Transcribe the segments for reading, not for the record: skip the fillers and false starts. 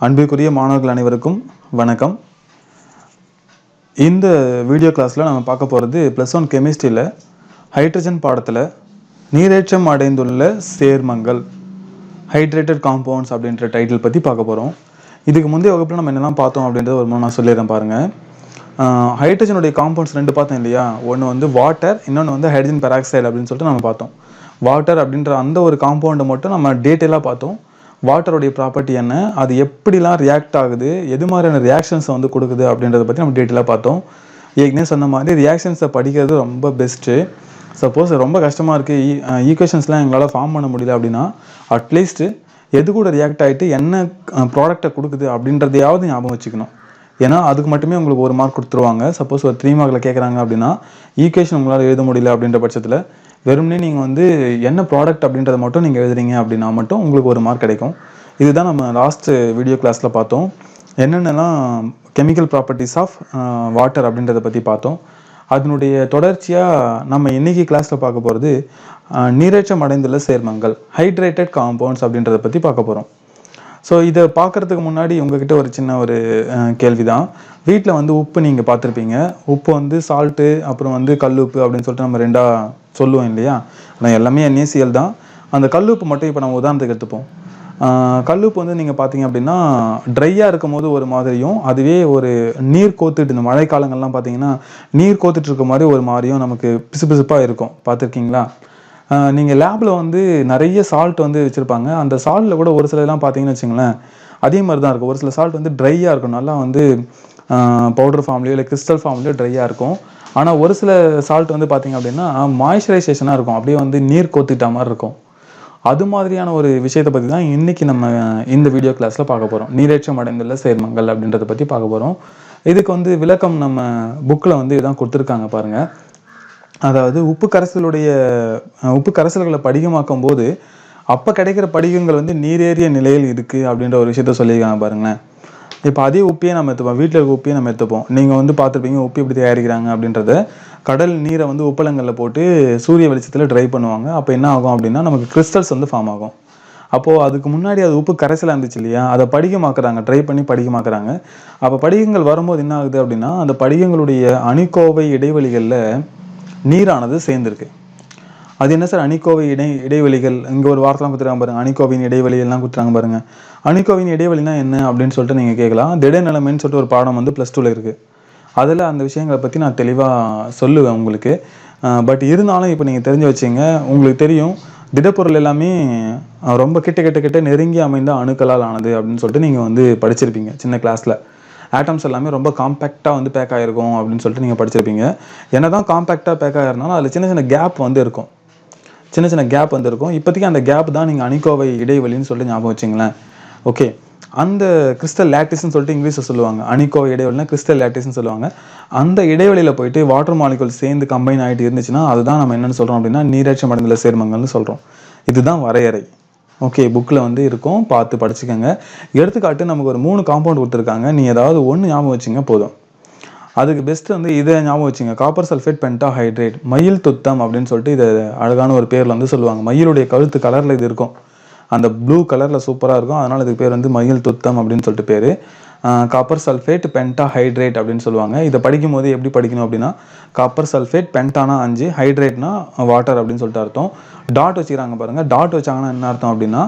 அன்பிற்குரிய மாணவர்கள் அனைவருக்கும் வணக்கம். இந்த வீடியோ கிளாஸில் நம்ம பார்க்க போகிறது +1 கெமிஸ்ட்ரியில் ஹைட்ரஜன் பாடத்தில் நீரேற்றம் அடைந்துள்ள சேர்மங்கள் ஹைட்ரேட்டட் காம்பவுண்ட்ஸ் அப்படின்ற டைட்டில் பற்றி பார்க்க போகிறோம். இதுக்கு முந்தைய வகுப்பில் நம்ம என்னெல்லாம் பார்த்தோம் அப்படின்றத ஒரு நான் சொல்லிடுறேன் பாருங்கள். ஹைட்ரஜனுடைய காம்பவுண்ட்ஸ் 2 பார்த்தோம் இல்லையா? ஒன்று வந்து வாட்டர், இன்னொன்று வந்து ஹைட்ரஜன் பெராக்சைடு அப்படின்னு சொல்லிட்டு நம்ம பார்த்தோம். வாட்டர் அப்படின்ற அந்த ஒரு காம்பவுண்டை மட்டும் நம்ம டீட்டெயிலாக பார்த்தோம். வாட்டருடைய ப்ராப்பர்ட்டி என்ன, அது எப்படிலாம் ரியாக்ட் ஆகுது, எது மாதிரியான ரியாக்ஷன்ஸை வந்து கொடுக்குது அப்படின்றத பற்றி நம்ம டீட்டெயிலாக பார்த்தோம். ஏற்கனவே சொன்ன மாதிரி ரியாக்ஷன்ஸை படிக்கிறது ரொம்ப பெஸ்ட்டு. சப்போஸ் ரொம்ப கஷ்டமாக இருக்குது, ஈக்குவேஷன்ஸ்லாம் எங்களால் ஃபார்ம் பண்ண முடியல அப்படின்னா அட்லீஸ்ட்டு எது கூட ரியாக்ட் ஆகிட்டு என்ன ப்ராடக்டை கொடுக்குது அப்படின்றதையாவது ஞாபகம் வச்சுக்கணும். ஏன்னா அதுக்கு மட்டுமே உங்களுக்கு 1 மார்க் கொடுத்துருவாங்க. சப்போஸ் ஒரு 3 மார்க்கில் கேட்குறாங்க அப்படின்னா ஈக்குவேஷன் உங்களால் எழுத முடியல அப்படின்ற பட்சத்தில் வெறும்னே நீங்கள் வந்து என்ன ப்ராடக்ட் அப்படின்றத மட்டும் நீங்கள் எழுதுறீங்க அப்படின்னா மட்டும் உங்களுக்கு 1 மார்க் கிடைக்கும். இதுதான் நம்ம லாஸ்ட்டு வீடியோ கிளாஸில் பார்த்தோம். என்னென்னலாம் கெமிக்கல் ப்ராப்பர்ட்டிஸ் ஆஃப் வாட்டர் அப்படின்றத பற்றி பார்த்தோம். அதனுடைய தொடர்ச்சியாக நம்ம இன்றைக்கி கிளாஸில் பார்க்க போகிறது நீரேற்றம் அடைந்துள்ள சேர்மங்கள் ஹைட்ரேட்டட் காம்பவுண்ட்ஸ் அப்படின்றத பற்றி பார்க்க போகிறோம். ஸோ இதை பார்க்குறதுக்கு முன்னாடி உங்ககிட்ட ஒரு சின்ன ஒரு கேள்வி தான். வீட்டில் வந்து உப்பு நீங்கள் பார்த்துருப்பீங்க. உப்பு வந்து சால்ட்டு, அப்புறம் வந்து கல் உப்பு அப்படின்னு சொல்லிட்டு நம்ம 2ஆக சொல்லுவோம் இல்லையா? ஆனால் எல்லாமே NaCl தான். அந்த கல்லுப்பு மட்டும் இப்போ நம்ம உதாரணத்துக்கு எடுத்துப்போம். கல்லுப்பு வந்து நீங்கள் பார்த்தீங்க அப்படின்னா ட்ரையாக இருக்கும் போது ஒரு மாதிரியும், அதுவே ஒரு நீர் கோத்துட்டு இந்த மழை காலங்கள்லாம் பார்த்தீங்கன்னா நீர் கோத்துட்டு இருக்க மாதிரி ஒரு மாதிரியும் நமக்கு பிசுபிசுப்பாக இருக்கும். பார்த்துருக்கீங்களா? நீங்கள் லேபில் வந்து நிறைய சால்ட் வந்து வச்சுருப்பாங்க. அந்த சால்ட்டில் கூட ஒரு சிலலாம் பார்த்தீங்கன்னு வச்சுங்களேன், அதே மாதிரி தான் இருக்கும். ஒரு சில சால்ட் வந்து ட்ரையாக இருக்கும், நல்லா வந்து பவுடர் ஃபார்ம்லேயோ இல்லை கிறிஸ்டல் ஃபார்ம்லேயோ ட்ரையாக இருக்கும். ஆனால் ஒரு சில சால்ட் வந்து பார்த்திங்க அப்படின்னா மாய்ஸ்சரைசேஷனாக இருக்கும், அப்படியே வந்து நீர் கோத்துக்கிட்ட மாதிரி இருக்கும். அது மாதிரியான ஒரு விஷயத்தை பற்றி தான் இன்றைக்கி நம்ம இந்த வீடியோ கிளாஸில் பார்க்க போகிறோம். நீரேற்றம் அடைந்துள்ள சேர்மங்கள் அப்படின்றத பற்றி பார்க்க போகிறோம். இதுக்கு வந்து விளக்கம் நம்ம புக்கில் வந்து இதான் கொடுத்துருக்காங்க பாருங்கள். அதாவது உப்பு கரைசல்களை படிகமாக்கும் போது அப்போ கிடைக்கிற படிகங்கள் வந்து நீரேறிய நிலையில் இருக்குது அப்படின்ற ஒரு விஷயத்த சொல்லியிருக்காங்க பாருங்களேன். இப்போ அதே உப்பையே நம்ம எடுத்துப்போம், வீட்டில் இருக்க உப்பையே நம்ம எடுத்துப்போம். நீங்கள் வந்து பார்த்துருப்பீங்க உப்பு எப்படி தயாரிக்கிறாங்க அப்படின்றத. கடல் நீரை வந்து உப்பளங்களில் போட்டு சூரிய வெளிச்சத்தில் ட்ரை பண்ணுவாங்க. அப்போ என்ன ஆகும் அப்படின்னா நமக்கு கிறிஸ்டல்ஸ் வந்து ஃபார்ம் ஆகும். அப்போது அதுக்கு முன்னாடி அது உப்பு கரைசலாக இருந்துச்சு இல்லையா? அதை படிகமாக்குறாங்க, ட்ரை பண்ணி படிகமாக்குறாங்க. அப்போ படிகங்கள் வரும்போது என்ன ஆகுது அப்படின்னா அந்த படிகங்களுடைய அணிக்கோவை இடைவெளிகளில் நீரானது சேர்ந்துருக்கு. அது என்ன சார் அணிக்கோவை இடைவெளிகள்? இங்கே ஒரு வார்த்தைலாம் கொடுத்துருக்காங்க பாருங்கள், அணிக்கோவின் இடைவெளியெல்லாம் கொடுத்துறாங்க பாருங்கள். அணிக்கோவின் இடைவெளினா என்ன அப்படின்னு சொல்லிட்டு நீங்கள் கேட்கலாம். திடநிலைமைன்னு சொல்லிட்டு ஒரு பாடம் வந்து +2ல் இருக்குது. அதில் அந்த விஷயங்களை பற்றி நான் தெளிவாக சொல்லுவேன் உங்களுக்கு. பட் இருந்தாலும் இப்போ நீங்கள் தெரிஞ்சு வச்சிங்க, உங்களுக்கு தெரியும் திடப்பொருள் எல்லாமே ரொம்ப கிட்ட நெருங்கி அமைந்த அணுக்களால் ஆனது அப்படின்னு சொல்லிட்டு நீங்கள் வந்து படிச்சிருப்பீங்க சின்ன கிளாஸில். ஆட்டம்ஸ் எல்லாமே ரொம்ப காம்பேக்டாக வந்து பேக் ஆகிருக்கும் அப்படின்னு சொல்லிட்டு நீங்கள் படிச்சிருப்பீங்க. என்ன தான் காம்பேக்டாக பேக் ஆகிருந்தாலும் அதில் சின்ன கேப் வந்து இருக்கும், சின்ன கேப் வந்து இருக்கும். இப்போதைக்கு அந்த கேப் தான் நீங்கள் அணிக்கோவை இடைவெளின்னு சொல்லிட்டு ஞாபகம் வச்சிங்களேன். ஓகே, அந்த கிறிஸ்டல் லேட்டிஸ்ன்னு சொல்லிட்டு இங்கிலீஷில் சொல்லுவாங்க. அணிக்கோவை இடைவெளினா கிறிஸ்டல் லேட்டிஸ்ன்னு சொல்லுவாங்க. அந்த இடைவெளியில் போயிட்டு வாட்டர் மாலிகுல் சேர்ந்து கம்பைன் ஆகிட்டு இருந்துச்சுன்னா அதுதான் நம்ம என்னென்னு சொல்கிறோம் அப்படின்னா நீரேற்றம் அடைந்துள்ள சேர்மங்கள்னு சொல்கிறோம். இதுதான் வரையறை. ஓகே, புக்கில் வந்து இருக்கும், பார்த்து படிச்சுக்கோங்க. எடுத்துக்காட்டு நமக்கு ஒரு 3 காம்பவுண்ட் கொடுத்துருக்காங்க. நீ ஏதாவது ஒன்று ஞாபகம் வச்சிங்க போதும். அதுக்கு பெஸ்ட்டு வந்து இதை ஞாபகம் வச்சுங்க, காப்பர் சல்ஃபேட் பென்டாஹைட்ரேட், மயில் துத்தம் அப்படின்னு சொல்லிட்டு இதை அழகான ஒரு பேரில் வந்து சொல்லுவாங்க. மயிலுடைய கழுத்து கலரில் இது இருக்கும், அந்த ப்ளூ கலரில் சூப்பராக இருக்கும். அதனால் இதுக்கு பேர் வந்து மயில் துத்தம் அப்படின்னு சொல்லிட்டு பேர். காப்பர் சல்ஃபேட் பென்டாஹைட்ரேட் அப்படின்னு சொல்லுவாங்க. இதை படிக்கும் போது எப்படி படிக்கணும் அப்படின்னா காப்பர் சல்ஃபேட், பென்டானா 5, ஹைட்ரேட்னா வாட்டர் அப்படின்னு சொல்லிட்டு அர்த்தம். டாட் வச்சுக்கிறாங்க பாருங்கள். டாட் வச்சாங்கன்னா என்ன அர்த்தம் அப்படின்னா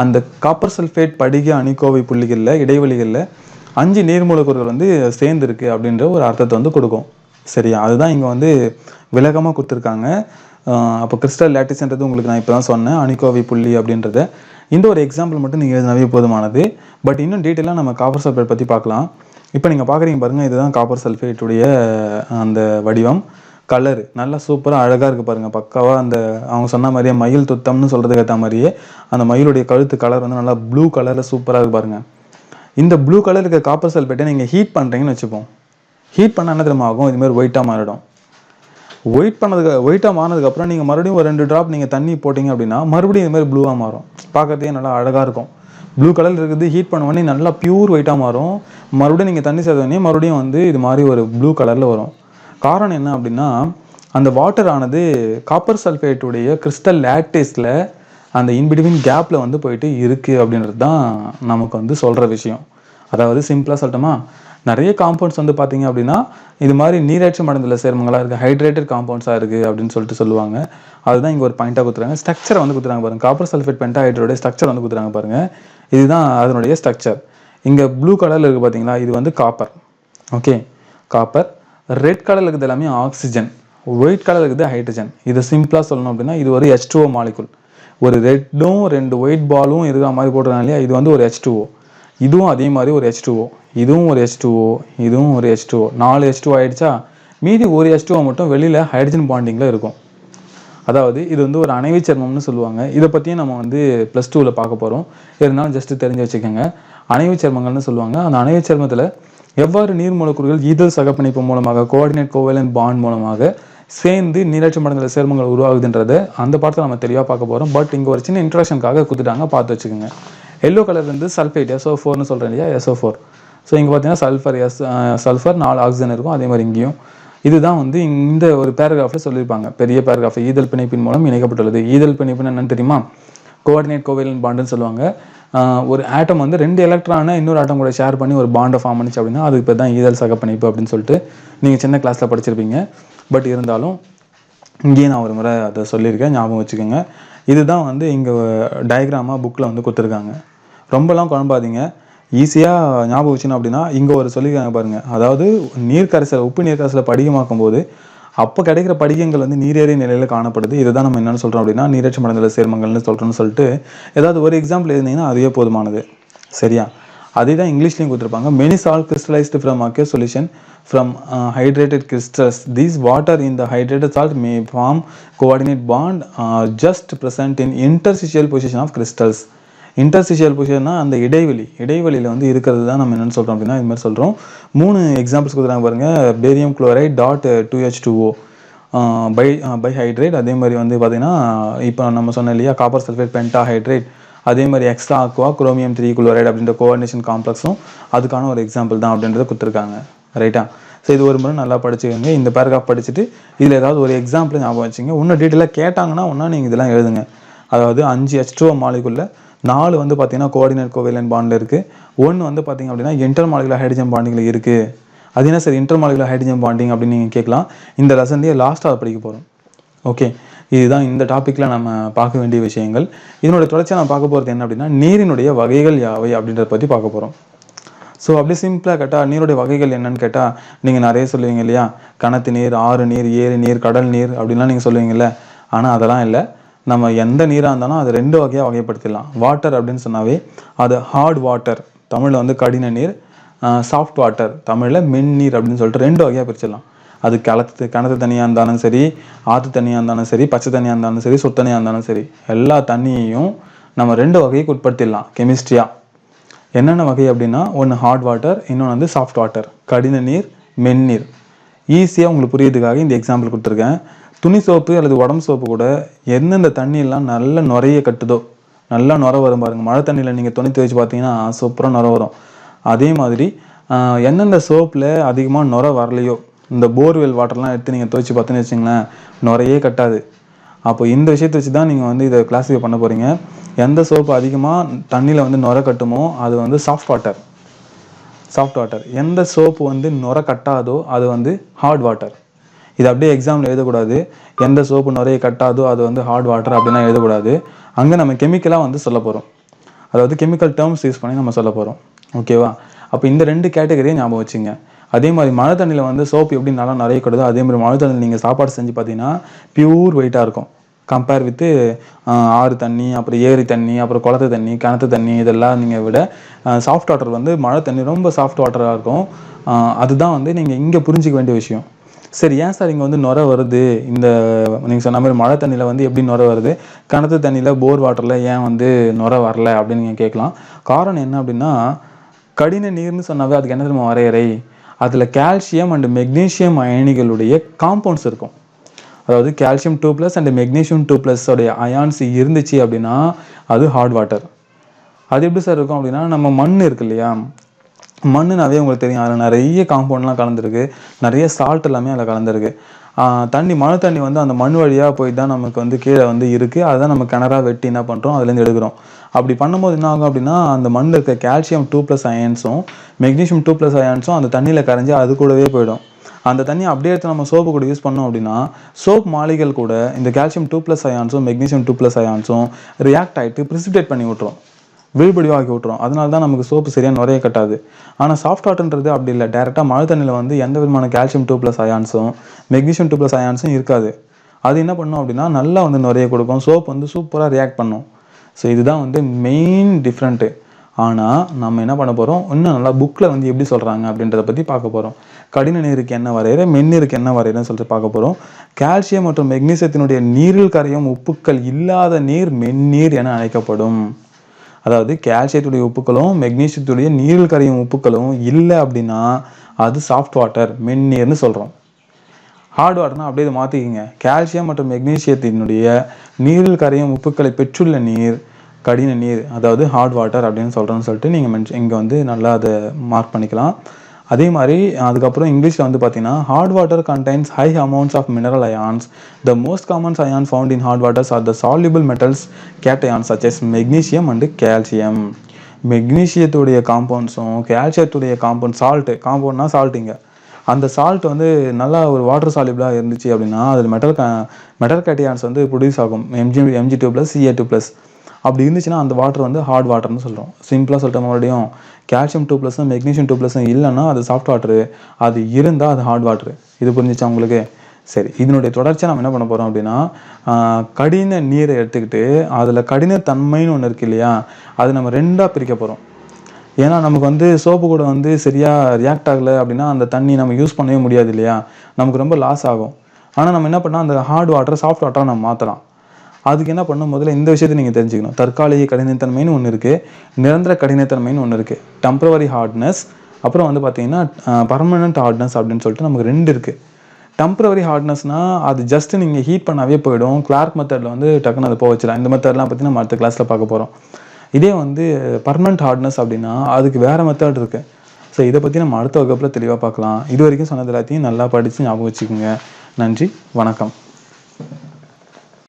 அந்த காப்பர் சல்ஃபேட் படிக அணிக்கோவை புள்ளிகளில் இடைவெளிகளில் 5 நீர்மூலக்கூறுகள் வந்து சேர்ந்துருக்கு அப்படின்ற ஒரு அர்த்தத்தை வந்து கொடுக்கும். சரியா? அதுதான் இங்கே வந்து விளக்கமாக கொடுத்துருக்காங்க. அப்போ கிறிஸ்டல் லேட்டிஸ்ன்றது உங்களுக்கு நான் இப்போ தான் சொன்னேன், அணிக்கோவை புள்ளி அப்படின்றத. இந்த ஒரு எக்ஸாம்பிள் மட்டும் நீங்கள் எழுதினாவே போதுமானது. பட் இன்னும் டீட்டெயிலாக நம்ம காப்பர் சல்ஃபேட் பற்றி பார்க்கலாம். இப்போ நீங்கள் பார்க்குறீங்க பாருங்கள், இதுதான் காப்பர் சல்ஃபேட்டுடைய அந்த வடிவம். கலரு நல்லா சூப்பராக அழகாக இருக்குது பாருங்கள். பக்காவாக அந்த அவங்க சொன்ன மாதிரியே மயில் துத்தம்னு சொல்கிறதுக்கு ஏற்ற மாதிரியே அந்த மயிலுடைய கழுத்து கலர் வந்து நல்லா ப்ளூ கலரில் சூப்பராக இருக்குது பாருங்கள். இந்த ப்ளூ கலர் இருக்க காப்பர் சல்ஃபேட்டை நீங்கள் ஹீட் பண்ணுறீங்கன்னு வச்சுப்போம். ஹீட் பண்ணால் என்ன தெரியுமா ஆகும்? இதுமாதிரி ஒயிட்டாக மாறிடும். ஒயிட்டாக மாறினதுக்கப்புறம் நீங்கள் மறுபடியும் ஒரு 2 ட்ராப் நீங்கள் தண்ணி போட்டிங்க அப்படின்னா மறுபடியும் இதுமாதிரி ப்ளூவாக மாறும். பார்க்கறதே நல்லா அழகாக இருக்கும். ப்ளூ கலர் இருக்குது, ஹீட் பண்ணுவோன்னே நல்லா பியூர் ஒயிட்டாக மாறும். மறுபடியும் நீங்கள் தண்ணி சேர்த்தோடனே மறுபடியும் வந்து இது மாதிரி ஒரு ப்ளூ கலரில் வரும். காரணம் என்ன அப்படின்னா அந்த வாட்டர் ஆனது காப்பர் சல்ஃபேட்டுடைய கிறிஸ்டல் லேட்டிஸில் அந்த இன்பிட்வீன் கேப்பில் வந்து போயிட்டு இருக்குது அப்படின்றது தான் நமக்கு வந்து சொல்கிற விஷயம். அதாவது சிம்பிளாக சொல்லட்டுமா, நிறைய காம்பவுண்ட்ஸ் வந்து பார்த்தீங்க அப்படின்னா இது மாதிரி நீரேற்றம் அடைந்துள்ள சேர்மங்களாக இருக்குது, ஹைட்ரேட்டட் காம்பவுண்ட்ஸாக இருக்குது அப்படின்னு சொல்லிட்டு சொல்லுவாங்க. அதுதான் இங்கே ஒரு பாயிண்ட்டாக கொடுத்துறாங்க. ஸ்ட்ரக்சரை வந்து கொடுத்துறாங்க பாருங்கள். காப்பர் சல்ஃபேட் பென்டாஹைட்ரைடோட ஸ்ட்ரக்சர் வந்து கொடுத்துறாங்க பாருங்கள். இதுதான் அதனுடைய ஸ்ட்ரக்சர். இங்கே ப்ளூ கலரில் இருக்குது பார்த்தீங்களா, இது வந்து காப்பர். Okay, copper. ரெட் கலரில் இருக்குது எல்லாமே ஆக்சிஜன், ஒயிட் கலர் இருக்குது ஹைட்ரஜன். இதை சிம்பிளாக சொல்லணும் அப்படின்னா இது ஒரு H2O மாலிகுல். ஒரு ரெட்டும் 2 ஒயிட் பாலும் இருக்கிற மாதிரி போட்டுருக்காங்க இல்லையா, இது வந்து ஒரு H2O. இதுவும் அதே மாதிரி ஒரு H2O, இதுவும் ஒரு H2O, இதுவும் ஒரு H2O. 4 H2O ஆயிடுச்சா, மீதி ஒரு H2O மட்டும் வெளியில் ஹைட்ரஜன் பாண்டிங்கில் இருக்கும். அதாவது இது வந்து ஒரு அணைவு சேர்மம்னு சொல்லுவாங்க. இதை பற்றியும் நம்ம வந்து +2ல் பார்க்க போகிறோம். இருந்தாலும் ஜஸ்ட்டு தெரிஞ்சு வச்சுக்கோங்க. அணைவு சேர்மங்கள்னு சொல்லுவாங்க. அந்த அணைவு சேர்மத்தில் எவ்வாறு நீர் மூலக்கூறுகள் ஈதல் சகப்பிணைப்பு மூலமாக, கோஆர்டினேட் கோவேலன்ட் பாண்ட் மூலமாக சேர்ந்து நீரேற்றம் அடைந்துள்ள சேர்மங்கள் உருவாகுதுன்றதை அந்த பாடத்தை நம்ம தெளிவாக பார்க்க போகிறோம். பட் இங்கே ஒரு சின்ன இன்ட்ரோடக்ஷனுக்காக கொடுத்துட்டாங்க, பார்த்து வச்சுக்கோங்க. எல்லோ கலர் வந்து சல்ஃபேட், SO4னு சொல்கிறேன் இல்லையா, SO4. ஸோ இங்கே பார்த்தீங்கன்னா சல்ஃபர் 4 ஆக்சிஜன் இருக்கும். அதே மாதிரி இங்கேயும் இதுதான் வந்து இந்த ஒரு பேராகிராஃபில் சொல்லியிருப்பாங்க. பெரிய பேராகிராஃப், ஈதல் பிணைப்பின் மூலம் இணைக்கப்பட்டுள்ளது. ஈதல் பிணைப்புன்னு என்னன்னு தெரியுமா? கோஆர்டினேட் கோவேலன்ட் பாண்டுன்னு சொல்லுவாங்க. ஒரு ஆட்டம் வந்து 2 எலக்ட்ரானை இன்னொரு ஆட்டம் கூட ஷேர் பண்ணி ஒரு பாண்டை ஃபார்ம் பண்ணிச்சு அப்படின்னா அது இப்போ தான் ஈதல் சகப்பிணைப்பு அப்படின்னு சொல்லிட்டு நீங்கள் சின்ன கிளாஸில் படிச்சிருப்பீங்க. பட் இருந்தாலும் இங்கேயே நான் ஒரு முறை அதை சொல்லியிருக்கேன், ஞாபகம் வச்சுக்கோங்க. இதுதான் வந்து இங்கே டயக்ராமாக புக்கில் வந்து கொடுத்துருக்காங்க. ரொம்பலாம் குழம்பாதீங்க, ஈஸியாக ஞாபகம் வச்சுக்கணும். அப்படின்னா இங்கே ஒரு சொல்லியிருக்காங்க பாருங்கள். அதாவது நீர்க்கரைசல், உப்பு நீர்க்கரைசலை படிகமாக்கும் போது அப்போ கிடைக்கிற படிகங்கள் வந்து நீரேறிய நிலையில் காணப்படுது. இதுதான் நம்ம என்னென்னு சொல்கிறோம் அப்படின்னா நீரேற்றம் அடைந்துள்ள சேர்மங்கள்னு சொல்கிறோன்னு சொல்லிட்டு ஏதாவது ஒரு எக்ஸாம்பிள் எழுதினீங்கன்னா அதுவே போதுமானது. சரியா? அதே தான் இங்கிலீஷ்லையும் கொடுத்துருப்பாங்க. Many salt crystallised from aqueous solution from hydrated crystals. These water in the hydrated salt may form coordinate bond just present in interstitial position of crystals. Interstitial பொசிஷன்னா அந்த இடைவெளியில் வந்து இருக்கிறது தான் நம்ம என்னென்னு சொல்கிறோம் அப்படின்னா இது மாதிரி சொல்கிறோம். 3 எக்ஸாம்பிள்ஸ் கொடுக்குறாங்க பாருங்கள். Barium chloride .2H2O பைஹைட்ரேட். அதே மாதிரி வந்து பார்த்திங்கன்னா இப்போ நம்ம சொன்ன இல்லையா காப்பர் சல்ஃபேட் பென்டாஹைட்ரேட். அதே மாதிரி எக்ஸ்ட்ரா ஆக்வா குரோமியம் 3 குளோரைட் அப்படின்ற கோஆர்டினேஷன் காம்ப்ளெக்ஸும் அதுக்கான ஒரு எக்ஸாம்பிள் தான் அப்படின்றத கொடுத்துருக்காங்க. ரைட்டா? ஸோ இது ஒரு முறை நல்லா படிச்சுக்கோங்க. இந்த பேராகிராஃப் படிச்சுட்டு இதில் ஏதாவது ஒரு எக்ஸாம்பிள் ஞாபகம் வச்சுங்க. இன்னும் டீட்டெயிலாக கேட்டாங்கன்னா ஒன்றா நீங்கள் இதெல்லாம் எழுதுங்க. அதாவது 5 H2O மாலிகுலில் 4 வந்து பார்த்தீங்கன்னா கோஆர்டினேட் கோவேலன்ட் பாண்டில் இருக்குது. 1 வந்து பார்த்தீங்க அப்படின்னா இன்டர் மாலிகுலர் ஹைட்ரஜன் பாண்டிங்கில் இருக்குது. அது என்ன sir inter molecular hydrogen bonding அப்படின்னு நீங்கள் கேட்கலாம். இந்த லெசன்லேயே லாஸ்ட்டாக படிக்க போகிறோம். ஓகே, இதுதான் இந்த டாப்பிக்கில் நம்ம பார்க்க வேண்டிய விஷயங்கள். இதனுடைய தொடர்ச்சியாக நான் பார்க்க போகிறது என்ன அப்படின்னா நீரினுடைய வகைகள் யாவை அப்படின்றத பற்றி பார்க்க போகிறோம். ஸோ அப்படி சிம்பிளாக கேட்டால் நீருடைய வகைகள் என்னன்னு கேட்டால் நீங்கள் நிறைய சொல்லுவீங்க இல்லையா, கிணத்து நீர், ஆறு நீர், ஏரி நீர், கடல் நீர் அப்படின்லாம் நீங்கள் சொல்லுவீங்கல்ல. ஆனால் அதெல்லாம் இல்லை. நம்ம எந்த நீராக இருந்தாலும் அது 2 வகையாக வகைப்படுத்திடலாம். வாட்டர் அப்படின்னு சொன்னாவே அது ஹார்ட் வாட்டர், தமிழில் வந்து கடின நீர், சாஃப்ட் வாட்டர், தமிழில் மென்னீர் அப்படின்னு சொல்லிட்டு 2 வகையாக பிரிச்சிடலாம். அது கிணத்து தண்ணியாக இருந்தாலும் சரி, ஆற்று தண்ணியாக இருந்தாலும் சரி, பச்சை தண்ணியாக இருந்தாலும் சரி, சுத்தண்ணியாக இருந்தாலும் சரி, எல்லா தண்ணியையும் நம்ம 2 வகைக்கு உட்படுத்திடலாம் கெமிஸ்ட்ரியாக. என்னென்ன வகை அப்படின்னா ஒன்று ஹார்ட் வாட்டர், இன்னொன்று வந்து சாஃப்ட் வாட்டர், கடின நீர், மென்னீர். ஈஸியாக உங்களுக்கு புரியுறதுக்காக இந்த எக்ஸாம்பிள் கொடுத்துருக்கேன். துணி சோப்பு அல்லது உடம்பு சோப்பு கூட எந்தெந்த தண்ணியெல்லாம் நல்ல நுரைய கட்டுதோ, நல்லா நுர வரும் பாருங்கள். மழை தண்ணியில் நீங்கள் துணி துவைச்சு பார்த்தீங்கன்னா சூப்பராக நுர வரும். அதே மாதிரி எந்தெந்த சோப்பில் அதிகமாக நுர வரலையோ, இந்த போர்வெல் வாட்டர்லாம் எடுத்து நீங்கள் துவைச்சி பார்த்தீங்கன்னு வச்சுங்களேன், நுரையே கட்டாது. அப்போ இந்த விஷயத்தை வச்சு தான் நீங்கள் வந்து இதை கிளாஸிஃபை பண்ண போகிறீங்க. எந்த சோப்பு அதிகமாக தண்ணியில் வந்து நுர கட்டுமோ அது வந்து சாஃப்ட் வாட்டர். எந்த சோப்பு வந்து நுர கட்டாதோ அது வந்து ஹார்ட் வாட்டர். இது அப்படியே எக்ஸாம்பிள் எழுதக்கூடாது. எந்த சோப்பு நுரையை கட்டாதோ அது வந்து ஹார்ட் வாட்டர் அப்படிலாம் எழுதக்கூடாது. அங்கே நம்ம கெமிக்கலாக வந்து சொல்ல போகிறோம். அதாவது கெமிக்கல் டேர்ம்ஸ் யூஸ் பண்ணி நம்ம சொல்ல போகிறோம். ஓகேவா? அப்போ இந்த 2 கேட்டகரியை ஞாபகம் வச்சுங்க. அதே மாதிரி மழை தண்ணியில் வந்து சோப்பு எப்படி நல்லா நிறைய கட்டுதோ அதே மாதிரி மழை தண்ணியில் நீங்கள் சாப்பாடு செஞ்சு பார்த்தீங்கன்னா பியூர் ஒயிட்டாக இருக்கும். கம்பேர் வித்து ஆறு தண்ணி, அப்புறம் ஏரி தண்ணி, அப்புறம் குளத்து தண்ணி, கிணத்து தண்ணி, இதெல்லாம் நீங்கள் விட சாஃப்ட் வாட்டர் வந்து மழை தண்ணி ரொம்ப சாஃப்ட் வாட்டராக இருக்கும். அதுதான் வந்து நீங்கள் இங்கே புரிஞ்சிக்க வேண்டிய விஷயம். சரி, ஏன் சார் இங்கே வந்து நுர வருது? இந்த நீங்கள் சொன்ன மாதிரி மழை தண்ணியில் வந்து எப்படி நுர வருது, கிணத்து தண்ணியில் போர் வாட்டரில் ஏன் வந்து நுர வரல அப்படின்னு நீங்கள் கேட்கலாம். காரணம் என்ன அப்படின்னா, கடின நீர்னு சொன்னாவே அதுக்கு என்ன தெரியுமா வரையறை? அதில் கால்சியம் அண்ட் மெக்னீஷியம் அயனிகளுடைய காம்பவுண்ட்ஸ் இருக்கும். அதாவது கால்சியம் 2+ அண்ட் மெக்னீஷியம் 2+ உடைய அயான்ஸ் இருந்துச்சு அப்படின்னா அது ஹார்ட் வாட்டர். அது எப்படி சார் இருக்கும் அப்படின்னா, நம்ம மண் இருக்கு இல்லையா, மண்ணுனாவே உங்களுக்கு தெரியும் அதில் நிறைய காம்பவுண்ட்லாம் கலந்துருக்கு, நிறைய சால்ட் எல்லாமே அதில் கலந்துருக்கு. மழை தண்ணி வந்து அந்த மண் வழியாக போய் தான் நமக்கு வந்து கீழே வந்து இருக்குது. அதுதான் நம்ம கிணறா வெட்டி என்ன பண்ணுறோம் அதுலேருந்து எடுக்கிறோம். அப்படி பண்ணும்போது என்ன ஆகும் அப்படின்னா அந்த மண்ணில் இருக்க கால்சியம் 2+ அயன்ஸும் மெக்னீஷியம் 2+ அயன்ஸும் அந்த தண்ணியில் கரைஞ்சி அது கூடவே போயிடும். அந்த தண்ணி அப்படியே எடுத்து நம்ம சோப்பு கூட யூஸ் பண்ணோம் அப்படின்னா சோப் மாலிகள் கூட இந்த கால்சியம் 2+ அயான்ஸும் மெக்னீஷியம் 2+ அயான்ஸும் ரியாக்ட் ஆகிட்டு பிரிசிபிடேட் பண்ணி விட்டுரும், விழுபடிவாக்கி விட்டுரும். அதனால தான் நமக்கு சோப்பு சரியாக நுரைய கட்டாது. ஆனால் சாஃப்ட் வாட்டர்ன்றது அப்படி இல்லை. டேரெக்டாக மழை தண்ணியில் வந்து எந்த விதமான கால்சியம் 2+ அயான்ஸும் மெக்னீஷியம் 2+ அயான்ஸும் இருக்காது. அது என்ன பண்ணும் அப்படின்னா நல்லா வந்து நுரைய கொடுக்கும், சோப் வந்து சூப்பராக ரியாக்ட் பண்ணும். ஸோ இதுதான் வந்து மெயின் டிஃப்ரெண்ட்டு. ஆனால் நம்ம என்ன பண்ண போகிறோம், இன்னும் நல்லா புக்கில் வந்து எப்படி சொல்கிறாங்க அப்படின்றத பற்றி பார்க்க போகிறோம். கடின நீருக்கு என்ன வரைகிற, மென்னீருக்கு என்ன வரைகிறன்னு சொல்லிட்டு பார்க்க போகிறோம். கால்சியம் மற்றும் மெக்னீசியத்தினுடைய நீரில் கரையும் உப்புக்கள் இல்லாத நீர் மென்னீர் என அழைக்கப்படும். அதாவது கால்சியத்துடைய உப்புக்களும் மெக்னீசியத்துடைய நீரில் கரையும் உப்புக்களும் இல்லை அப்படின்னா அது சாஃப்ட் வாட்டர், மென்னீர்னு சொல்கிறோம். ஹார்ட் வாட்டர்னா அப்படியே இதை மாற்றிக்கிங்க. கால்சியம் மற்றும் மெக்னீசியத்தினுடைய நீரில் கரையும் உப்புக்களை பெற்றுள்ள நீர் கடின நீர், அதாவது ஹார்ட் வாட்டர் அப்படின்னு சொல்கிறேன்னு சொல்லிட்டு நீங்கள் இங்கே வந்து நல்லா அதை மார்க் பண்ணிக்கலாம். அதே மாதிரி அதுக்கப்புறம் இங்கிலீஷில் வந்து பார்த்தீங்கன்னா hard water contains high amounts of mineral ions. The most commons ion found in hard waters are the soluble metals cations such as magnesium and calcium. மெக்னீசியத்துடைய காம்பவுண்ட்ஸும் கால்சியத்துடைய காம்பவுண்ட் காம்பவுண்ட்னா சால்ட்டுங்க. அந்த சால்ட் வந்து நல்லா ஒரு வாட்டர் சால்யூபிளாக இருந்துச்சு அப்படின்னா அதில் மெட்டல் கேட்டயான்ஸ் வந்து ப்ரொடியூஸ் ஆகும், Mg2+, Ca2+. அப்படி இருந்துச்சுன்னா அந்த வாட்டர் வந்து ஹார்ட் வாட்டர்னு சொல்கிறோம். சிம்பிளாக சொல்லிட்டோம். மறுபடியும் கால்சியம் 2+, மெக்னீஷியம் 2+ இல்லைன்னா அது சாஃப்ட் வாட்டரு, அது இருந்தால் அது ஹார்ட் வாட்டரு. இது புரிஞ்சிச்சா உங்களுக்கு? சரி, இதனுடைய தொடர்ச்சியாக நம்ம என்ன பண்ண போகிறோம் அப்படின்னா கடின நீரை எடுத்துக்கிட்டு அதில் கடினத்தன்மைன்னு ஒன்று இருக்குது இல்லையா, அது நம்ம ரெண்டாக பிரிக்க போகிறோம். ஏன்னா நமக்கு வந்து சோப்பு கூட வந்து சரியாக ரியாக்ட் ஆகலை அப்படின்னா அந்த தண்ணி நம்ம யூஸ் பண்ணவே முடியாது இல்லையா, நமக்கு ரொம்ப லாஸ் ஆகும். ஆனால் நம்ம என்ன பண்ணால் அந்த ஹார்ட் வாட்டரை சாஃப்ட் வாட்டராக நம்ம மாற்றலாம். அதுக்கு என்ன பண்ணணும், முதல்ல இந்த விஷயத்தை நீங்கள் தெரிஞ்சுக்கணும். தற்காலிக கடினத்தன்மைன்னு ஒன்று இருக்குது, நிரந்தர கடினத்தன்மைன்னு ஒன்று இருக்குது. டெம்பரவரி ஹார்ட்னஸ், அப்புறம் வந்து பார்த்தீங்கன்னா பர்மனன்ட் ஹார்ட்னஸ் அப்படின்னு சொல்லிட்டு நமக்கு 2 இருக்குது. டெம்பரவரி ஹார்ட்னஸ்னால் அது ஜஸ்ட் நீங்கள் ஹீட் பண்ணாவே போயிடும். கிளார்க் மெத்தடில் வந்து டக்குன்னு அதை போக வச்சிடலாம். இந்த மெத்தட்லாம் பற்றி நம்ம அடுத்த கிளாஸில் பார்க்க போகிறோம். இதே வந்து பர்மனன்ட் ஹார்ட்னஸ் அப்படின்னா அதுக்கு வேறு மெத்தட் இருக்குது. ஸோ இதை பற்றி நம்ம அடுத்த வகுப்பில் தெளிவாக பார்க்கலாம். இது வரைக்கும் சொன்னது எல்லாத்தையும் நல்லா படித்து ஞாபகம் வச்சுக்கோங்க. நன்றி, வணக்கம்.